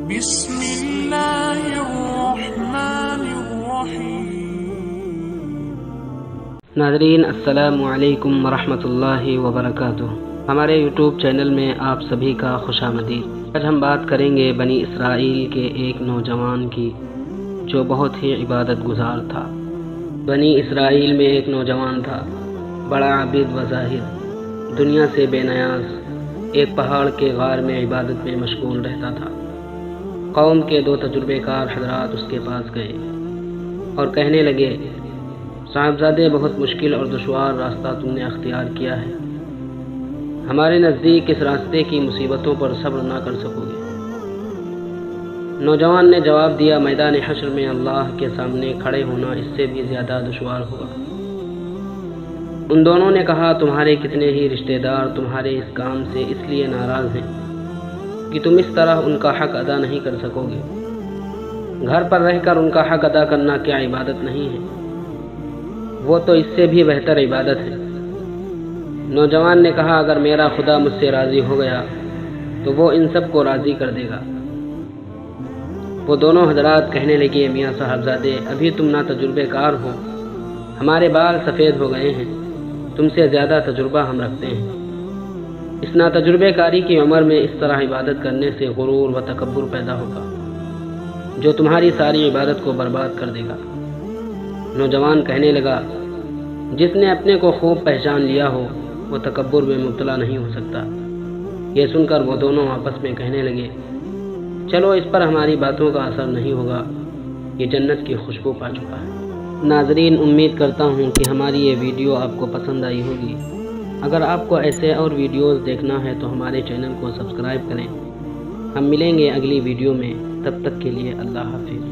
بسم اللہ الرحمن الرحیم۔ ناظرین السلام علیکم ورحمۃ اللہ وبرکاتہ۔ ہمارے یوٹیوب چینل میں آپ سبھی کا خوش آمدید۔ آج ہم بات کریں گے بنی اسرائیل کے ایک نوجوان کی جو بہت ہی عبادت گزار تھا۔ بنی اسرائیل میں ایک نوجوان تھا، بڑا عابد و زاہد، دنیا سے بے نیاز، ایک پہاڑ کے غار میں عبادت میں مشغول رہتا تھا۔ قوم کے 2 تجربے کار حضرات اس کے پاس گئے اور کہنے لگے، صاحبزادے بہت مشکل اور دشوار راستہ تم نے اختیار کیا ہے، ہمارے نزدیک اس راستے کی مصیبتوں پر صبر نہ کر سکو گے۔ نوجوان نے جواب دیا، میدان حشر میں اللہ کے سامنے کھڑے ہونا اس سے بھی زیادہ دشوار ہوگا۔ ان دونوں نے کہا، تمہارے کتنے ہی رشتہ دار تمہارے اس کام سے اس لیے ناراض ہیں کہ تم اس طرح ان کا حق ادا نہیں کر سکو گے۔ گھر پر رہ کر ان کا حق ادا کرنا کیا عبادت نہیں ہے؟ وہ تو اس سے بھی بہتر عبادت ہے۔ نوجوان نے کہا، اگر میرا خدا مجھ سے راضی ہو گیا تو وہ ان سب کو راضی کر دے گا۔ وہ دونوں حضرات کہنے لگے، میاں صاحبزادے ابھی تم نا تجربے کار ہو، ہمارے بال سفید ہو گئے ہیں، تم سے زیادہ تجربہ ہم رکھتے ہیں۔ اس نا تجربے کاری کی عمر میں اس طرح عبادت کرنے سے غرور و تکبر پیدا ہوگا جو تمہاری ساری عبادت کو برباد کر دے گا۔ نوجوان کہنے لگا، جس نے اپنے کو خوب پہچان لیا ہو وہ تکبر میں مبتلا نہیں ہو سکتا۔ یہ سن کر وہ دونوں آپس میں کہنے لگے، چلو اس پر ہماری باتوں کا اثر نہیں ہوگا، یہ جنت کی خوشبو پا چکا ہے۔ ناظرین، امید کرتا ہوں کہ ہماری یہ ویڈیو آپ کو پسند آئی ہوگی۔ اگر آپ کو ایسے اور ویڈیوز دیکھنا ہے تو ہمارے چینل کو سبسکرائب کریں۔ ہم ملیں گے اگلی ویڈیو میں، تب تک کے لیے اللہ حافظ۔